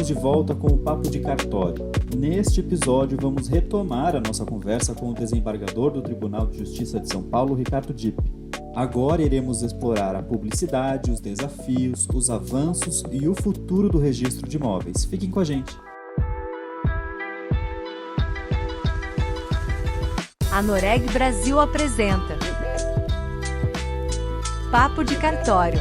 Estamos de volta com o Papo de Cartório. Neste episódio, vamos retomar a nossa conversa com o desembargador do Tribunal de Justiça de São Paulo, Ricardo Dipp. Agora iremos explorar a publicidade, os desafios, os avanços e o futuro do registro de imóveis. Fiquem com a gente. A Noreg Brasil apresenta Papo de Cartório.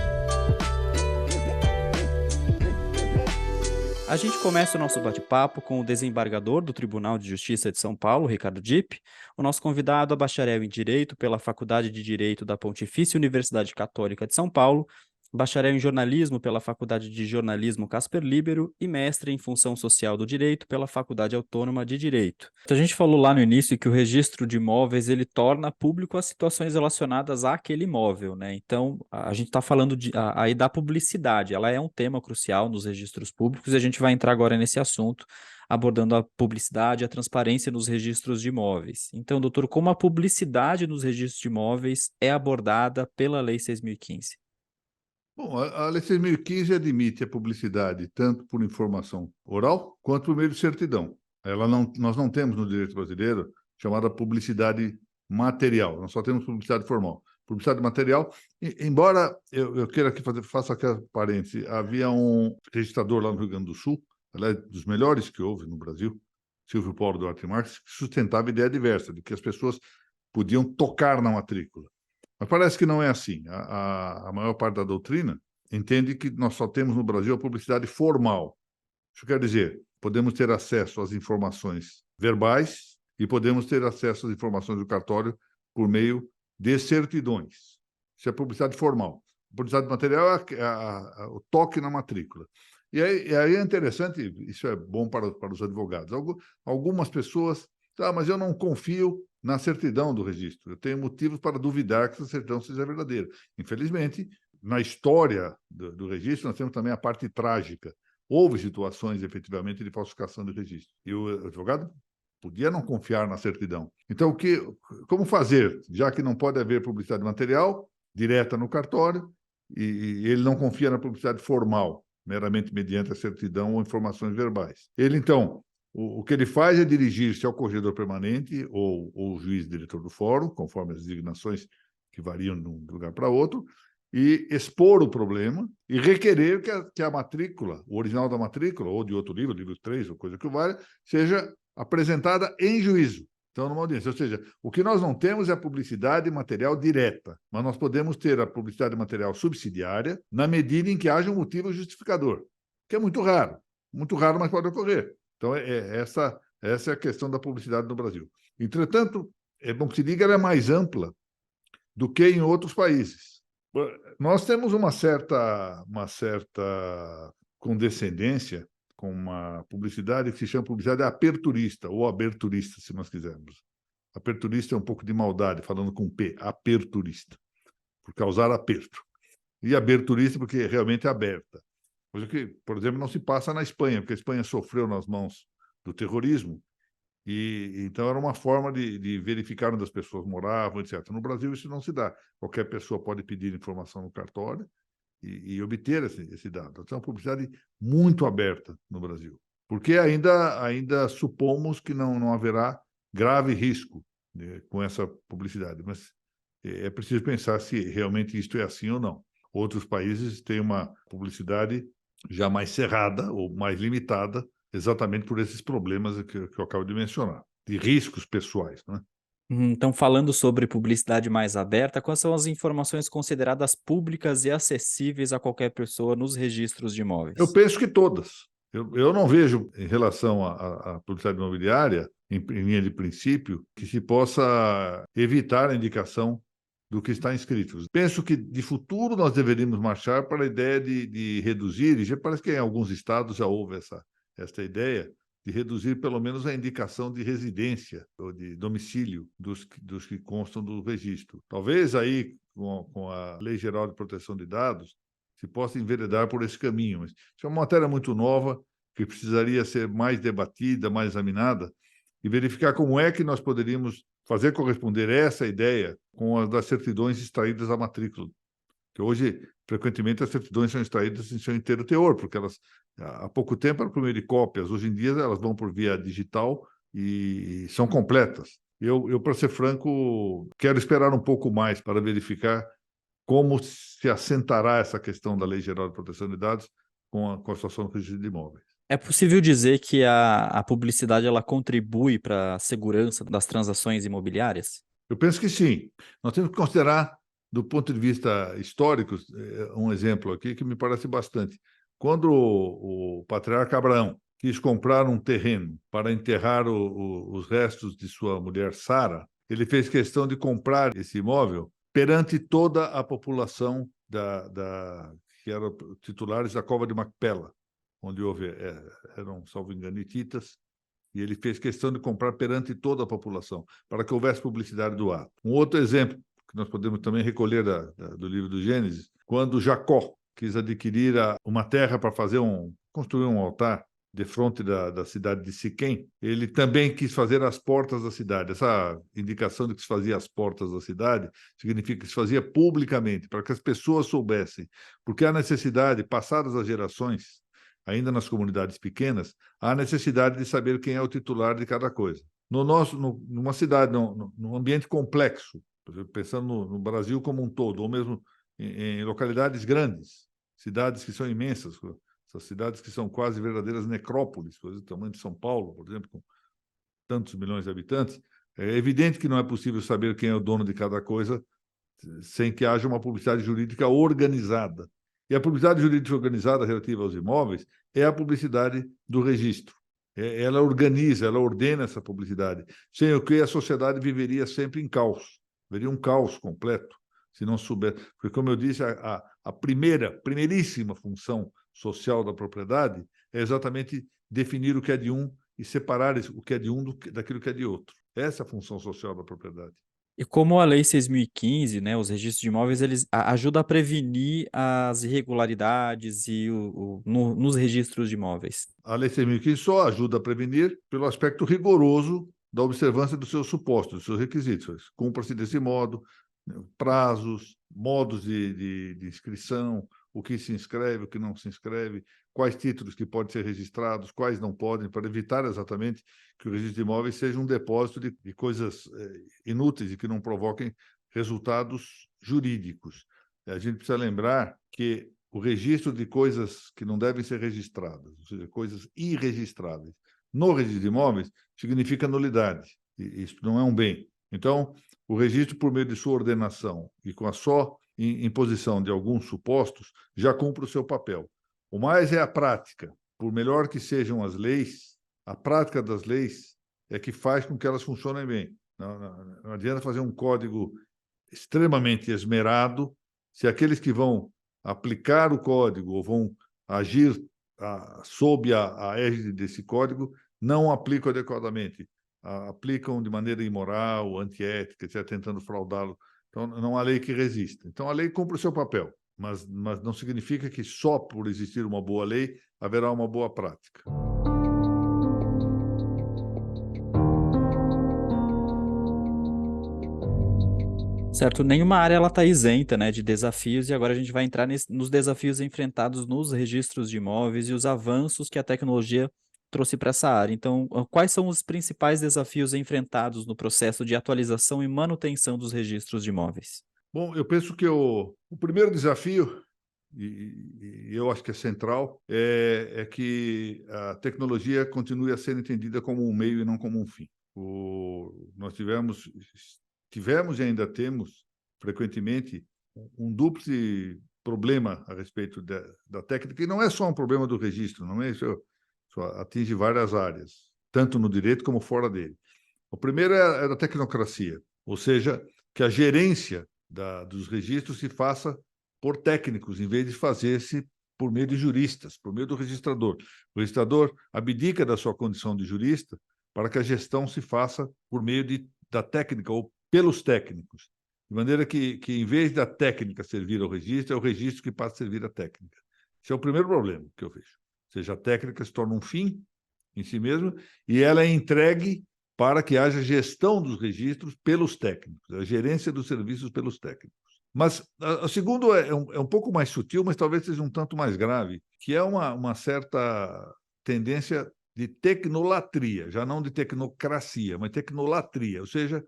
A gente começa o nosso bate-papo com o desembargador do Tribunal de Justiça de São Paulo, Ricardo Dipp. O nosso convidado é bacharel em Direito pela Faculdade de Direito da Pontifícia Universidade Católica de São Paulo, bacharel em Jornalismo pela Faculdade de Jornalismo Casper Líbero e mestre em Função Social do Direito pela Faculdade Autônoma de Direito. A gente falou lá no início que o registro de imóveis ele torna público as situações relacionadas àquele imóvel, né? Então, a gente está falando aí da publicidade, ela é um tema crucial nos registros públicos e a gente vai entrar agora nesse assunto, abordando a publicidade e a transparência nos registros de imóveis. Então, doutor, como a publicidade nos registros de imóveis é abordada pela Lei 6.015? Bom, a Lei 6.015 admite a publicidade tanto por informação oral quanto por meio de certidão. Nós não temos no direito brasileiro chamada publicidade material, nós só temos publicidade formal. Publicidade material, embora eu queira aqui faça aquela parêntese, havia um registrador lá no Rio Grande do Sul, aliás, dos melhores que houve no Brasil, Silvio Paulo Duarte Marques, que sustentava a ideia diversa, de que as pessoas podiam tocar na matrícula. Mas parece que não é assim. A maior parte da doutrina entende que nós só temos no Brasil a publicidade formal. Isso quer dizer, podemos ter acesso às informações verbais e podemos ter acesso às informações do cartório por meio de certidões. Isso é publicidade formal. A publicidade material é o toque na matrícula. E aí é interessante, isso é bom para os advogados. Algumas pessoas, mas eu não confio na certidão do registro. Eu tenho motivos para duvidar que essa certidão seja verdadeira. Infelizmente, na história do registro, nós temos também a parte trágica. Houve situações, efetivamente, de falsificação do registro. E o advogado podia não confiar na certidão. Então, como fazer? Já que não pode haver publicidade material direta no cartório, e ele não confia na publicidade formal, meramente mediante a certidão ou informações verbais. Ele, então, o que ele faz é dirigir-se ao corregedor permanente ou o juiz diretor do fórum, conforme as designações que variam de um lugar para outro, e expor o problema e requerer que a matrícula, o original da matrícula, ou de outro livro 3, ou coisa que valha, seja apresentada em juízo, então numa audiência. Ou seja, o que nós não temos é a publicidade material direta, mas nós podemos ter a publicidade material subsidiária na medida em que haja um motivo justificador, que é muito raro, mas pode ocorrer. Então, essa é a questão da publicidade no Brasil. Entretanto, é bom que se diga, ela é mais ampla do que em outros países. Nós temos uma certa condescendência com uma publicidade que se chama publicidade aperturista, ou aberturista, se nós quisermos. Aperturista é um pouco de maldade, falando com P, aperturista, por causar aperto. E aberturista porque realmente é aberta. Coisa que, por exemplo, não se passa na Espanha, porque a Espanha sofreu nas mãos do terrorismo, e então era uma forma de verificar onde as pessoas moravam, etc. No Brasil isso não se dá. Qualquer pessoa pode pedir informação no cartório e obter esse dado. Então é uma publicidade muito aberta no Brasil, porque ainda supomos que não haverá grave risco, né, com essa publicidade, mas é preciso pensar se realmente isto é assim ou não. Outros países têm uma publicidade já mais cerrada ou mais limitada, exatamente por esses problemas que eu acabo de mencionar, de riscos pessoais, né? Então, falando sobre publicidade mais aberta, quais são as informações consideradas públicas e acessíveis a qualquer pessoa nos registros de imóveis? Eu penso que todas. Eu não vejo, em relação à publicidade imobiliária, em linha de princípio, que se possa evitar a indicação do que está inscrito. Penso que, de futuro, nós deveríamos marchar para a ideia de reduzir, e já parece que em alguns estados já houve essa ideia, de reduzir pelo menos a indicação de residência ou de domicílio dos que constam do registro. Talvez aí, com a Lei Geral de Proteção de Dados, se possa enveredar por esse caminho. Mas isso é uma matéria muito nova, que precisaria ser mais debatida, mais examinada, e verificar como é que nós poderíamos fazer corresponder essa ideia com as das certidões extraídas da matrícula. Que hoje frequentemente as certidões são extraídas em seu inteiro teor, porque elas, há pouco tempo, eram por meio de cópias, hoje em dia elas vão por via digital e são completas. Eu, para ser franco, quero esperar um pouco mais para verificar como se assentará essa questão da Lei Geral de Proteção de Dados com a situação do registro de imóveis. É possível dizer que a publicidade ela contribui para a segurança das transações imobiliárias? Eu penso que sim. Nós temos que considerar, do ponto de vista histórico, um exemplo aqui que me parece bastante. Quando o patriarca Abraão quis comprar um terreno para enterrar os restos de sua mulher Sara, ele fez questão de comprar esse imóvel perante toda a população que eram titulares da Cova de Macpela, onde eram, salvo engano, hititas, e ele fez questão de comprar perante toda a população, para que houvesse publicidade do ato. Um outro exemplo, que nós podemos também recolher do livro do Gênesis, quando Jacó quis adquirir uma terra para construir um altar defronte da cidade de Siquém, ele também quis fazer as portas da cidade. Essa indicação de que se fazia as portas da cidade significa que se fazia publicamente, para que as pessoas soubessem, porque há necessidade, passadas as gerações, ainda nas comunidades pequenas, há necessidade de saber quem é o titular de cada coisa. Numa cidade, num ambiente complexo, pensando no Brasil como um todo, ou mesmo em localidades grandes, cidades que são imensas, essas cidades que são quase verdadeiras necrópolis, coisa do tamanho de São Paulo, por exemplo, com tantos milhões de habitantes, é evidente que não é possível saber quem é o dono de cada coisa sem que haja uma publicidade jurídica organizada. E a publicidade jurídica organizada relativa aos imóveis é a publicidade do registro. Ela organiza, ela ordena essa publicidade, sem o que a sociedade viveria sempre em caos. Haveria um caos completo, se não souber. Porque, como eu disse, a primeiríssima função social da propriedade é exatamente definir o que é de um e separar o que é de um daquilo que é de outro. Essa é a função social da propriedade. E como a Lei 6.015, né, os registros de imóveis, eles ajudam a prevenir as irregularidades nos registros de imóveis. A Lei 6.015 só ajuda a prevenir pelo aspecto rigoroso da observância dos seus supostos, dos seus requisitos. Cumpra-se desse modo, prazos, modos de inscrição, o que se inscreve, o que não se inscreve, quais títulos que podem ser registrados, quais não podem, para evitar exatamente que o registro de imóveis seja um depósito de coisas inúteis e que não provoquem resultados jurídicos. A gente precisa lembrar que o registro de coisas que não devem ser registradas, ou seja, coisas irregistráveis, no registro de imóveis, significa nulidade. E isso não é um bem. Então, o registro, por meio de sua ordenação e com a só imposição de alguns supostos, já cumpre o seu papel. O mais é a prática. Por melhor que sejam as leis, a prática das leis é que faz com que elas funcionem bem. Não adianta fazer um código extremamente esmerado se aqueles que vão aplicar o código ou vão agir sob a égide desse código não aplicam adequadamente, aplicam de maneira imoral, antiética, etc., tentando fraudá-lo. Então, não há lei que resista. Então, a lei cumpre o seu papel, mas não significa que só por existir uma boa lei haverá uma boa prática. Certo, nenhuma área ela está isenta, né, de desafios, e agora a gente vai entrar nos desafios enfrentados nos registros de imóveis e os avanços que a tecnologia trouxe para essa área. Então, quais são os principais desafios enfrentados no processo de atualização e manutenção dos registros de imóveis? Bom, eu penso que o primeiro desafio, e eu acho que é central, é que a tecnologia continue a ser entendida como um meio e não como um fim. Nós tivemos e ainda temos, frequentemente, um duplo problema a respeito da técnica, e não é só um problema do registro, não é isso atinge várias áreas, tanto no direito como fora dele. O primeiro é a tecnocracia, ou seja, que a gerência dos registros se faça por técnicos, em vez de fazer-se por meio de juristas, por meio do registrador. O registrador abdica da sua condição de jurista para que a gestão se faça por meio da técnica ou pelos técnicos, de maneira que em vez da técnica servir ao registro, é o registro que passa a servir à técnica. Esse é o primeiro problema que eu vejo. Ou seja, a técnica se torna um fim em si mesma e ela é entregue para que haja gestão dos registros pelos técnicos, a gerência dos serviços pelos técnicos. Mas o segundo é um pouco mais sutil, mas talvez seja um tanto mais grave, que é uma certa tendência de tecnolatria, já não de tecnocracia, mas tecnolatria, ou seja,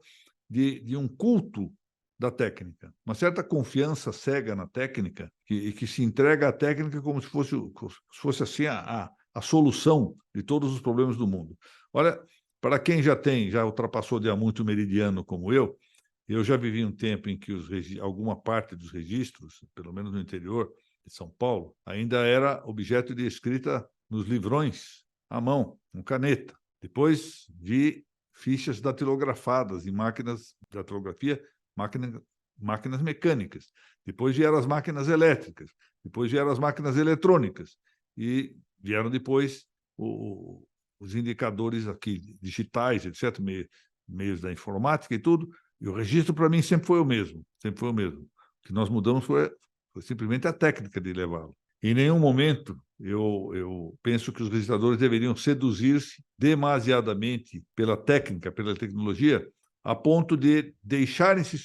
de um culto da técnica, uma certa confiança cega na técnica e que se entrega à técnica como se fosse assim a solução de todos os problemas do mundo. Olha, para quem já ultrapassou de há muito o meridiano como eu já vivi um tempo em que alguma parte dos registros, pelo menos no interior de São Paulo, ainda era objeto de escrita nos livrões, à mão, com caneta. Depois vi fichas datilografadas em máquinas de datilografia, máquinas mecânicas. Depois vieram as máquinas elétricas. Depois vieram as máquinas eletrônicas. E vieram depois os indicadores aqui digitais, etc., meios da informática e tudo. E o registro, para mim, sempre foi o mesmo. Sempre foi o mesmo. O que nós mudamos foi simplesmente a técnica de levá-lo. Em nenhum momento eu penso que os registradores deveriam seduzir-se demasiadamente pela técnica, pela tecnologia, a ponto de deixarem-se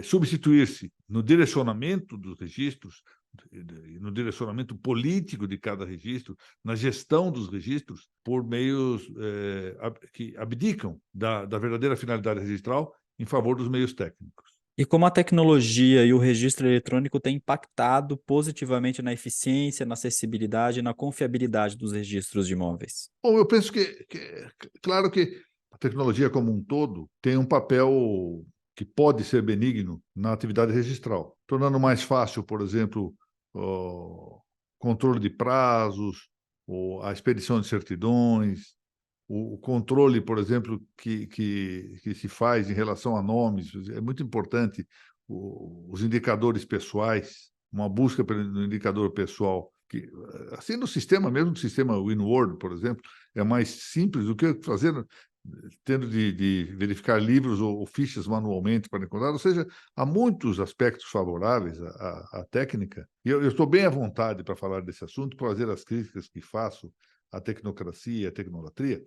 substituir-se no direcionamento dos registros, no direcionamento político de cada registro, na gestão dos registros, por meios que abdicam da verdadeira finalidade registral em favor dos meios técnicos. E como a tecnologia e o registro eletrônico têm impactado positivamente na eficiência, na acessibilidade e na confiabilidade dos registros de imóveis? Bom, eu penso claro que a tecnologia como um todo tem um papel que pode ser benigno na atividade registral, tornando mais fácil, por exemplo, o controle de prazos, a expedição de certidões, o controle, por exemplo, que se faz em relação a nomes. É muito importante os indicadores pessoais, uma busca pelo indicador pessoal, que, assim, no sistema, mesmo no sistema WinWord, por exemplo, é mais simples do que fazer tendo de verificar livros ou fichas manualmente para encontrar. Ou seja, há muitos aspectos favoráveis à técnica, e eu estou bem à vontade para falar desse assunto, para fazer as críticas que faço à tecnocracia e à tecnolatria.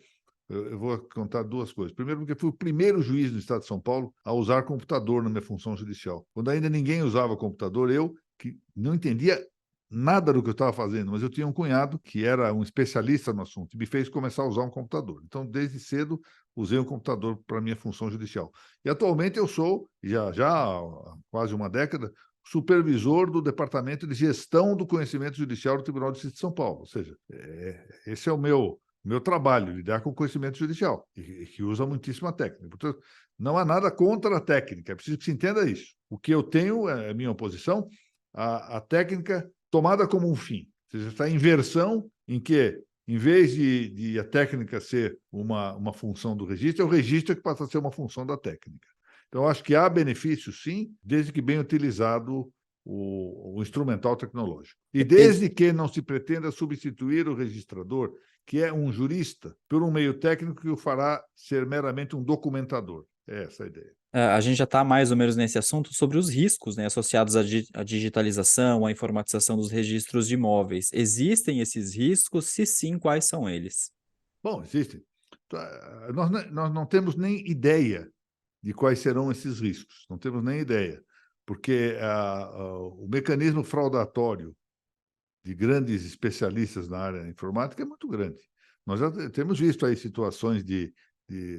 Eu vou contar duas coisas. Primeiro, porque fui o primeiro juiz no Estado de São Paulo a usar computador na minha função judicial. Quando ainda ninguém usava computador, eu, que não entendia nada do que eu estava fazendo, mas eu tinha um cunhado que era um especialista no assunto e me fez começar a usar um computador. Então, desde cedo, usei um computador para a minha função judicial. E atualmente eu sou, já há quase uma década, supervisor do Departamento de Gestão do Conhecimento Judicial do Tribunal de Justiça de São Paulo. Ou seja, esse é o meu trabalho, lidar com o conhecimento judicial, e que usa muitíssima técnica. Portanto, não há nada contra a técnica, é preciso que se entenda isso. O que eu tenho, é a minha oposição, a técnica tomada como um fim. Ou seja, está em inversão em que, em vez de a técnica ser uma função do registro, é o registro que passa a ser uma função da técnica. Então, acho que há benefício, sim, desde que bem utilizado o instrumental tecnológico. E desde que não se pretenda substituir o registrador, que é um jurista, por um meio técnico que o fará ser meramente um documentador. É essa a ideia. A gente já está mais ou menos nesse assunto sobre os riscos, né, associados à digitalização, à informatização dos registros de imóveis. Existem esses riscos? Se sim, quais são eles? Bom, existem. Nós não temos nem ideia de quais serão esses riscos. Não temos nem ideia, porque o mecanismo fraudatório de grandes especialistas na área informática é muito grande. Nós já temos visto aí situações de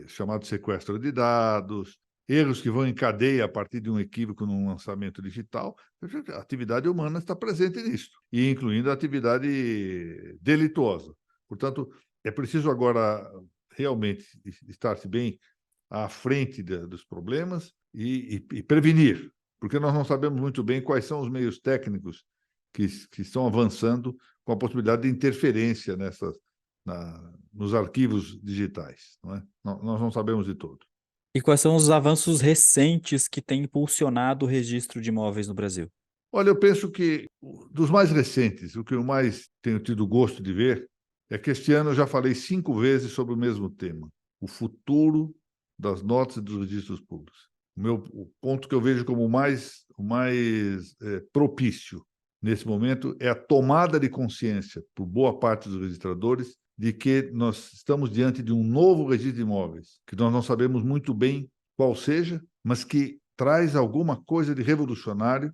chamado sequestro de dados, erros que vão em cadeia a partir de um equívoco num lançamento digital. A atividade humana está presente nisso, e incluindo a atividade delituosa. Portanto, é preciso agora realmente estar-se bem à frente dos problemas e prevenir, porque nós não sabemos muito bem quais são os meios técnicos que estão avançando com a possibilidade de interferência nos arquivos digitais. Não é? Nós não sabemos de todo. E quais são os avanços recentes que têm impulsionado o registro de imóveis no Brasil? Olha, eu penso que dos mais recentes, o que eu mais tenho tido gosto de ver é que este ano eu já falei 5 vezes sobre o mesmo tema: o futuro das notas e dos registros públicos. O ponto que eu vejo como o mais propício nesse momento é a tomada de consciência por boa parte dos registradores de que nós estamos diante de um novo registro de imóveis, que nós não sabemos muito bem qual seja, mas que traz alguma coisa de revolucionário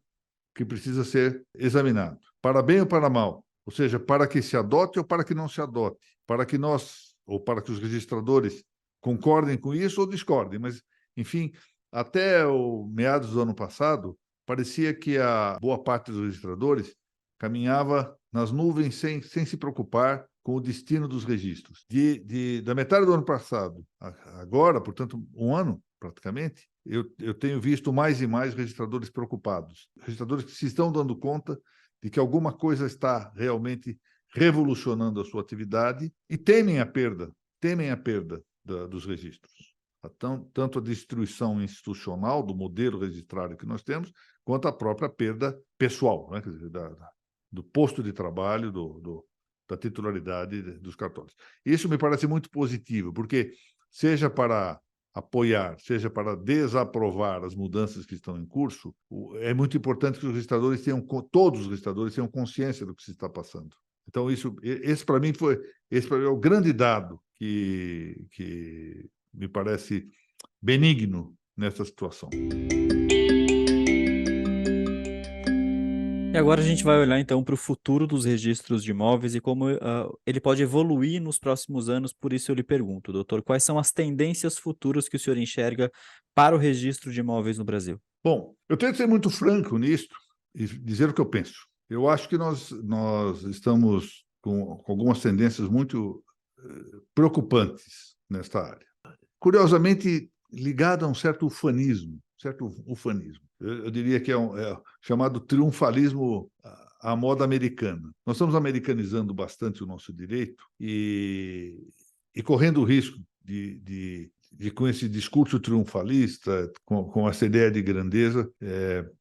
que precisa ser examinado, para bem ou para mal, ou seja, para que se adote ou para que não se adote, para que nós, ou para que os registradores concordem com isso ou discordem, mas, enfim, até o meados do ano passado, parecia que a boa parte dos registradores caminhava nas nuvens sem se preocupar com o destino dos registros. Da metade do ano passado, agora, portanto, um ano praticamente, eu tenho visto mais e mais registradores preocupados, registradores que se estão dando conta de que alguma coisa está realmente revolucionando a sua atividade e temem a perda dos registros. Tanto a destruição institucional do modelo registrário que nós temos, quanto a própria perda pessoal, né? Quer dizer, do posto de trabalho, da titularidade dos cartórios. Isso me parece muito positivo, porque seja para apoiar, seja para desaprovar as mudanças que estão em curso, é muito importante que todos os registradores tenham consciência do que se está passando. Então, esse para mim é o grande dado que me parece benigno nessa situação. E agora a gente vai olhar, então, para o futuro dos registros de imóveis e como ele pode evoluir nos próximos anos. Por isso eu lhe pergunto, doutor, quais são as tendências futuras que o senhor enxerga para o registro de imóveis no Brasil? Bom, eu tenho que ser muito franco nisto e dizer o que eu penso. Eu acho que nós estamos com algumas tendências muito preocupantes nesta área. Curiosamente, ligado a um certo ufanismo. Eu diria que é chamado triunfalismo à moda americana. Nós estamos americanizando bastante o nosso direito e correndo o risco de com esse discurso triunfalista, com essa ideia de grandeza,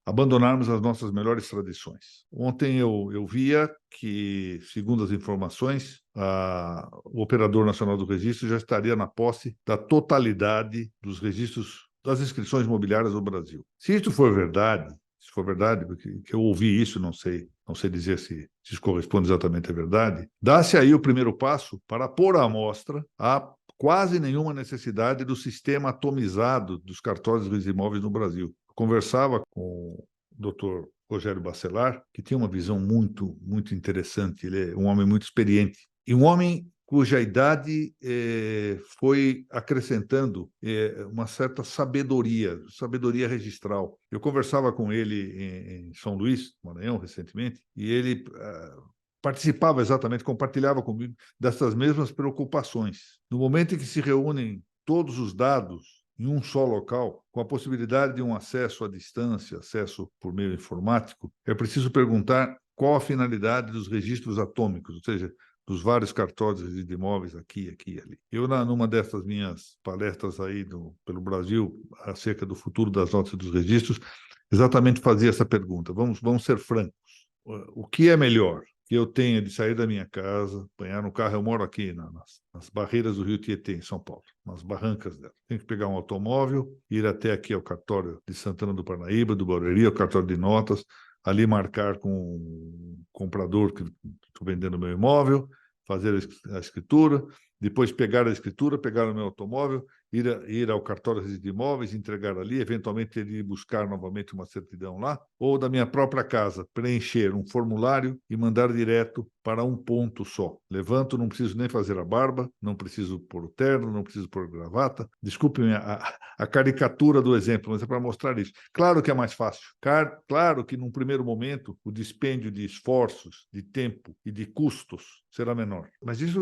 abandonarmos as nossas melhores tradições. Ontem eu via que, segundo as informações, o Operador Nacional do Registro já estaria na posse da totalidade dos registros das inscrições imobiliárias no Brasil. Se for verdade, porque eu ouvi isso, não sei dizer se isso corresponde exatamente à verdade, dá-se aí o primeiro passo para pôr à mostra a quase nenhuma necessidade do sistema atomizado dos cartórios de imóveis no Brasil. Eu conversava com o doutor Rogério Bacelar, que tinha uma visão muito, muito interessante. Ele é um homem muito experiente e um homem cuja idade foi acrescentando uma certa sabedoria registral. Eu conversava com ele em São Luís, Maranhão, recentemente, e ele participava exatamente, compartilhava comigo dessas mesmas preocupações. No momento em que se reúnem todos os dados em um só local, com a possibilidade de um acesso à distância, acesso por meio informático, é preciso perguntar qual a finalidade dos registros atômicos, ou seja, dos vários cartórios de imóveis aqui e ali. Eu, numa dessas minhas palestras aí pelo Brasil, acerca do futuro das notas e dos registros, exatamente fazia essa pergunta. Vamos ser francos. O que é melhor? Que eu tenha de sair da minha casa, apanhar no carro, eu moro aqui nas barreiras do Rio Tietê, em São Paulo, nas barrancas dela. Tenho que pegar um automóvel, ir até aqui ao cartório de Santana do Parnaíba, do Barueri, ao cartório de notas, ali marcar com o comprador que estou vendendo meu imóvel, fazer a escritura, depois pegar a escritura, pegar o meu automóvel, ir ao cartório de imóveis, entregar ali, eventualmente ir buscar novamente uma certidão lá, ou da minha própria casa, preencher um formulário e mandar direto para um ponto só. Levanto, não preciso nem fazer a barba, não preciso pôr o terno, não preciso pôr gravata. Desculpem a caricatura do exemplo, mas é para mostrar isso. Claro que é mais fácil. Claro que, num primeiro momento, o dispêndio de esforços, de tempo e de custos será menor. Mas isso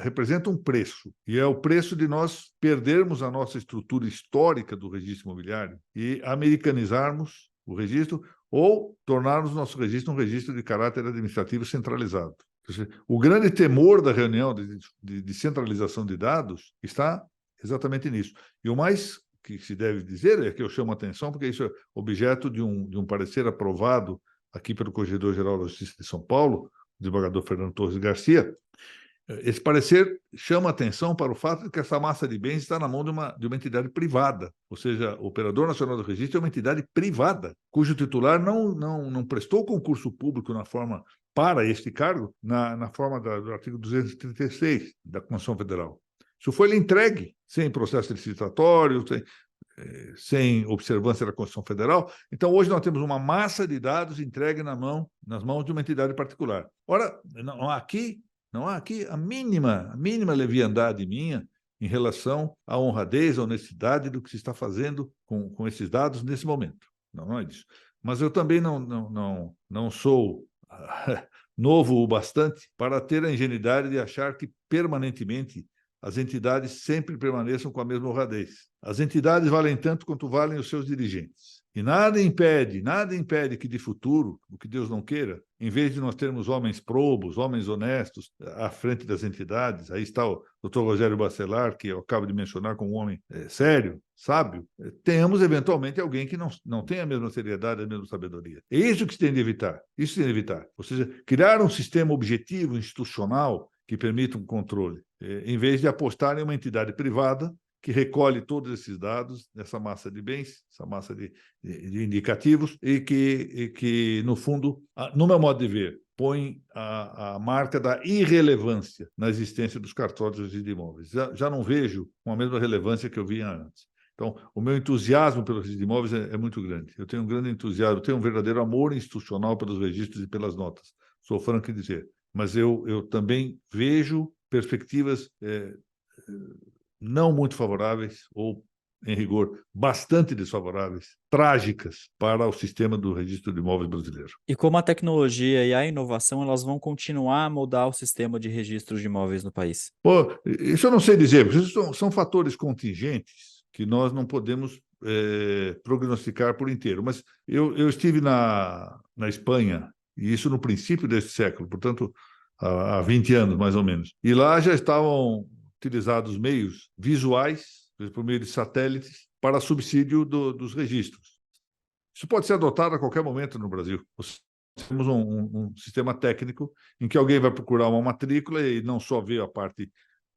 representa um preço, e é o preço de nós perdermos a nossa estrutura histórica do registro imobiliário e americanizarmos o registro ou tornarmos o nosso registro um registro de caráter administrativo centralizado. O grande temor da reunião de centralização de dados está exatamente nisso. E o mais que se deve dizer é que eu chamo a atenção, porque isso é objeto de um parecer aprovado aqui pelo Corregedor-Geral da Justiça de São Paulo, o desembargador Fernando Torres Garcia. Esse parecer chama atenção para o fato de que essa massa de bens está na mão de uma entidade privada, ou seja, o Operador Nacional do Registro é uma entidade privada, cujo titular não prestou concurso público para este cargo, na forma do artigo 236 da Constituição Federal. Isso foi lhe entregue, sem processo licitatório, sem observância da Constituição Federal. Então, hoje nós temos uma massa de dados entregue nas mãos de uma entidade particular. Ora, não há aqui a mínima leviandade minha em relação à honradez, à honestidade do que se está fazendo com esses dados nesse momento. Não é isso. Mas eu também não sou novo o bastante para ter a ingenuidade de achar que permanentemente as entidades sempre permaneçam com a mesma honradez. As entidades valem tanto quanto valem os seus dirigentes. E nada impede que de futuro, o que Deus não queira, em vez de nós termos homens probos, homens honestos à frente das entidades, aí está o Dr. Rogério Bacelar, que eu acabo de mencionar como um homem sério, sábio, tenhamos eventualmente alguém que não tenha a mesma seriedade, a mesma sabedoria. É isso que se tem de evitar. Isso tem de evitar. Ou seja, criar um sistema objetivo, institucional, que permita um controle, em vez de apostar em uma entidade privada que recolhe todos esses dados, essa massa de bens, essa massa de indicativos, e que, no fundo, no meu modo de ver, põe a marca da irrelevância na existência dos cartórios de imóveis. Já não vejo com a mesma relevância que eu via antes. Então, o meu entusiasmo pelos registros de imóveis é muito grande. Eu tenho um grande entusiasmo, eu tenho um verdadeiro amor institucional pelos registros e pelas notas. Sou franco em dizer. Mas eu também vejo perspectivas não muito favoráveis, ou, em rigor, bastante desfavoráveis, trágicas para o sistema do registro de imóveis brasileiro. E como a tecnologia e a inovação, elas vão continuar a moldar o sistema de registros de imóveis no país? Pô, isso eu não sei dizer, porque isso são fatores contingentes que nós não podemos prognosticar por inteiro. Mas eu estive na Espanha, e isso no princípio deste século, portanto, há 20 anos, mais ou menos. E lá já estavam utilizados meios visuais, por meio de satélites, para subsídio dos registros. Isso pode ser adotado a qualquer momento no Brasil. Nós temos um sistema técnico em que alguém vai procurar uma matrícula e não só vê a parte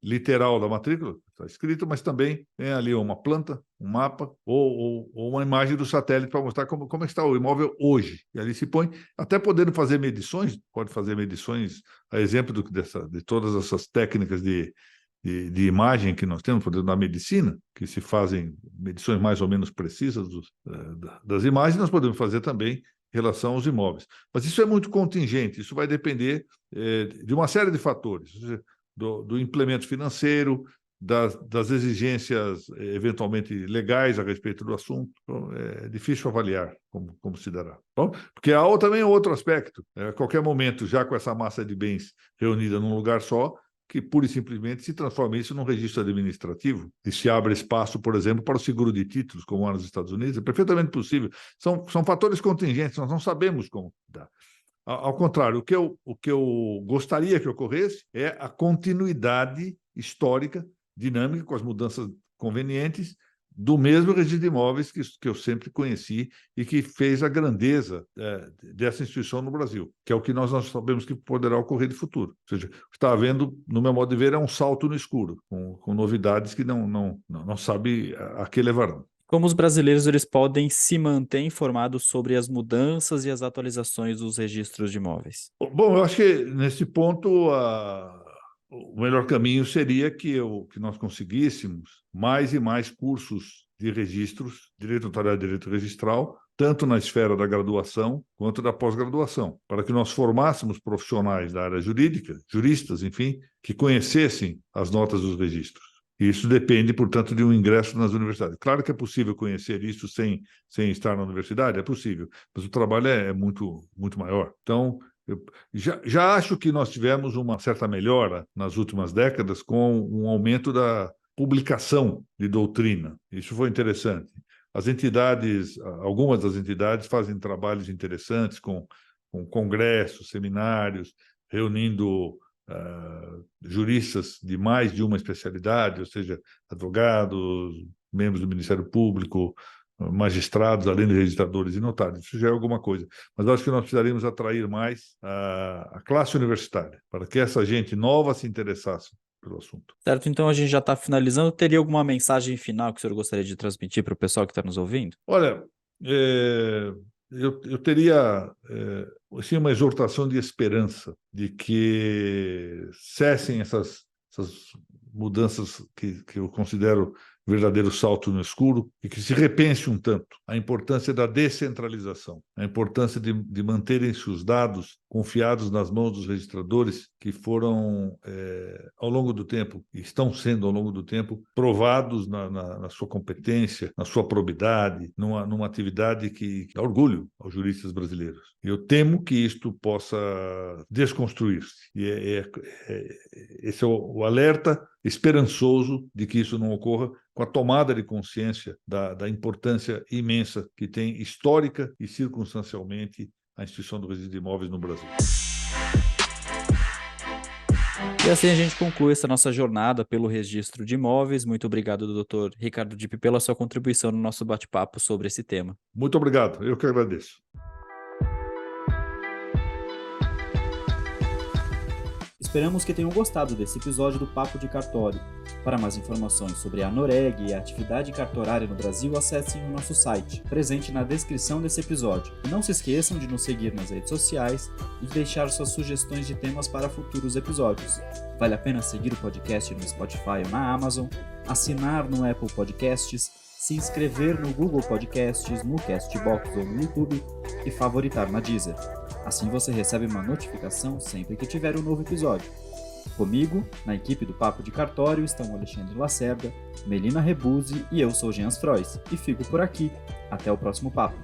literal da matrícula, está escrito, mas também tem ali uma planta, um mapa ou uma imagem do satélite para mostrar como é que está o imóvel hoje. E ali se põe, até podendo fazer medições, pode fazer medições, a exemplo de todas essas técnicas de imagem que nós temos, por exemplo, na medicina, que se fazem medições mais ou menos precisas das imagens, nós podemos fazer também em relação aos imóveis. Mas isso é muito contingente, isso vai depender de uma série de fatores, do implemento financeiro, das exigências eventualmente legais a respeito do assunto. Então, é difícil avaliar como se dará. Bom, porque há também outro aspecto. A qualquer momento, já com essa massa de bens reunida num lugar só, que pura e simplesmente se transforma isso num registro administrativo e se abre espaço, por exemplo, para o seguro de títulos, como há nos Estados Unidos. É perfeitamente possível. São fatores contingentes, nós não sabemos como dar. Ao contrário, o que eu gostaria que ocorresse é a continuidade histórica, dinâmica, com as mudanças convenientes, do mesmo registro de imóveis que eu sempre conheci e que fez a grandeza dessa instituição no Brasil, que é o que nós sabemos que poderá ocorrer de futuro. Ou seja, o que está havendo, no meu modo de ver, é um salto no escuro, com novidades que não sabe a que levarão. Como os brasileiros eles podem se manter informados sobre as mudanças e as atualizações dos registros de imóveis? Bom, eu acho que, nesse ponto, o melhor caminho seria que nós conseguíssemos mais e mais cursos de registros, direito notarial e direito registral, tanto na esfera da graduação quanto da pós-graduação, para que nós formássemos profissionais da área jurídica, juristas, enfim, que conhecessem as notas dos registros. E isso depende, portanto, de um ingresso nas universidades. Claro que é possível conhecer isso sem estar na universidade, é possível, mas o trabalho é muito, muito maior. Então, eu já acho que nós tivemos uma certa melhora nas últimas décadas com um aumento da publicação de doutrina. Isso foi interessante. Algumas das entidades fazem trabalhos interessantes com congressos, seminários, reunindo juristas de mais de uma especialidade, ou seja, advogados, membros do Ministério Público, magistrados, além de registradores e notários. Isso já é alguma coisa. Mas acho que nós precisaríamos atrair mais a classe universitária, para que essa gente nova se interessasse pelo assunto. Certo, então a gente já está finalizando. Teria alguma mensagem final que o senhor gostaria de transmitir para o pessoal que está nos ouvindo? Olha, eu teria assim, uma exortação de esperança, de que cessem essas mudanças que eu considero verdadeiro salto no escuro e que se repense um tanto a importância da descentralização, a importância de manterem-se os dados confiados nas mãos dos registradores que foram, ao longo do tempo, e estão sendo ao longo do tempo, provados na sua competência, na sua probidade, numa atividade que dá orgulho aos juristas brasileiros. Eu temo que isto possa desconstruir-se. E esse é o alerta esperançoso de que isso não ocorra, com a tomada de consciência da importância imensa que tem histórica e circunstancialmente a instituição do registro de imóveis no Brasil. E assim a gente conclui essa nossa jornada pelo registro de imóveis. Muito obrigado, doutor Ricardo Dipp, pela sua contribuição no nosso bate-papo sobre esse tema. Muito obrigado, eu que agradeço. Esperamos que tenham gostado desse episódio do Papo de Cartório. Para mais informações sobre a Anoreg e a atividade cartorária no Brasil, acessem o nosso site, presente na descrição desse episódio. E não se esqueçam de nos seguir nas redes sociais e de deixar suas sugestões de temas para futuros episódios. Vale a pena seguir o podcast no Spotify ou na Amazon, assinar no Apple Podcasts, se inscrever no Google Podcasts, no Castbox ou no YouTube e favoritar na Deezer. Assim você recebe uma notificação sempre que tiver um novo episódio. Comigo, na equipe do Papo de Cartório, estão Alexandre Lacerda, Melina Rebuzzi e eu sou Jean Frois. E fico por aqui. Até o próximo papo.